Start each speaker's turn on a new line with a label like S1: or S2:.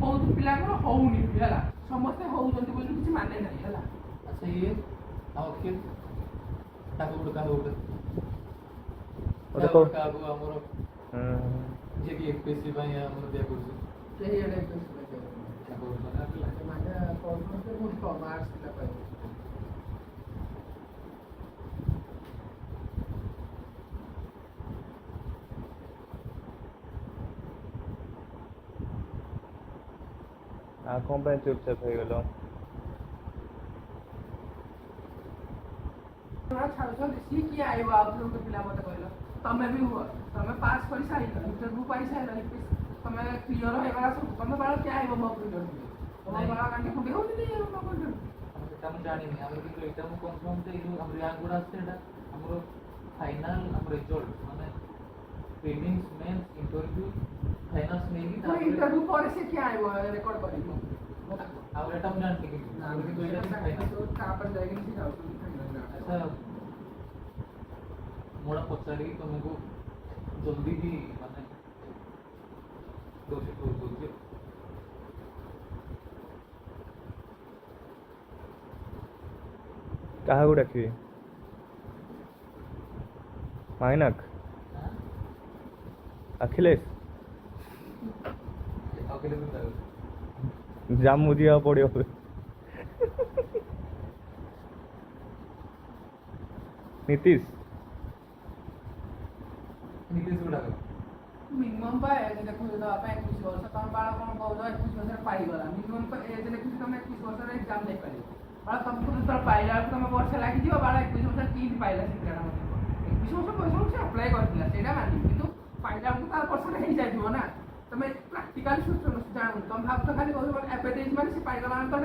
S1: ବହୁତ ପିଲାଙ୍କର ହଉନି ବି ହେଲା, ସମସ୍ତେ ହଉଛନ୍ତି ବୋଲି କିଛି ମାନେ ନାହିଁ ହେଲା।
S2: ଆଚ୍ଛା ଇଏ ଆମ କିଏ କାହାକୁ ଗୋଟେ କାହାକୁ ଆମର ଯିଏକି ଏପିଏସସି ପାଇଁ ଆମର ଦିଆ କରୁଛି
S1: କେହି ଏଇଟା ସେମାନେ କରୁଛନ୍ତି ବହୁତ କମ୍ ଆର୍ଟ୍ସ ପିଲା ପାଇବେ।
S3: ଆଉ କ'ଣ ପାଇଁ ଚୁପଚାପ ହେଇଗଲ?
S1: ଛାଡୁଛନ୍ତି ସିଏ କିଏ ଆଇବ ଆଉ ଗୋଟେ ପିଲା ମତେ କହିଲ, ତମେ ବି ହୁଅ, ତମେ ପାସ୍ କରି ସାରିଲ, ଇଣ୍ଟରଭ୍ୟୁ ପାଇ ସାରିଲ, ତମେ କ୍ଲିୟର ହେଇଗଲା ସବୁ, ତମେ ବାଳ କିଏ ଆଇବ ମୋ ଇଣ୍ଟରଭ୍ୟୁ? ତମ ବାଳ କାଣ୍ଡି ଫୁଣ୍ଡି ହଉଛି
S2: ସେଟା ମୁଁ ଜାଣିନି, ଆମେ କିନ୍ତୁ ଏଇଟା ମୁଁ କନଫର୍ମ ଯେ ଏଇ ଆମର ର୍ୟାଙ୍କ ଗୁଡ଼ା ଅଛି ସେଇଟା ଆମର ଫାଇନାଲ ଆମ ରେଜଲ୍ଟ ମାନେ ପ୍ରିଲିମ୍ସ ମେନ୍ସ ଇଣ୍ଟରଭ୍ୟୁ ଫାଇନାଲ୍ସ ନେଇକି
S1: ଇଣ୍ଟରଭ୍ୟୁ ପରେ ସେ କିଏ ଆଇବ ରେକର୍ଡ କରିବ?
S2: ଆଉ ଏଇଟା ମୁଁ ଜାଣିନି କିନ୍ତୁ ଏଇଟା ଫାଇନାଲ
S1: ତାପରେ ଯାଇକି ସେ ଯାଉଛନ୍ତି।
S2: ଆଚ୍ଛା ମୁଁ ପଚାରିକି ତୁମକୁ ଜଲ୍ଦି ବି ମାନେ ଦଉଛି କହୁଛି।
S3: କାହାକୁ ଡାକିବି? ମାଇନାକ? ଅଖିଲେଶ? ଜାମୁ ଯିବାକୁ ପଡ଼ିବ। नीतीश
S2: गुड़ाक
S1: मिनिमम पा एज देखुछ दवा पे 21 वर्ष तम बाळ कोन कहू 21 वर्ष पाई गला मिनिमम पा एज देखुछ तुम 21 वर्ष रे एग्जाम दे पारी बाळ तुमको तो पाइला तुम वर्ष लागि दियो बाळ 21 वर्ष तीन पाइला सिक्रेटा मते 21 वर्ष पैसा से अप्लाई करथिला सेटा मानि किंतु पाइला को तार वर्ष रे हे जाइथिबो ना तमे प्रैक्टिकल सूत्र न जानु तुम भाब तो खाली कहू एपेटाइज माने से पाइ गला तो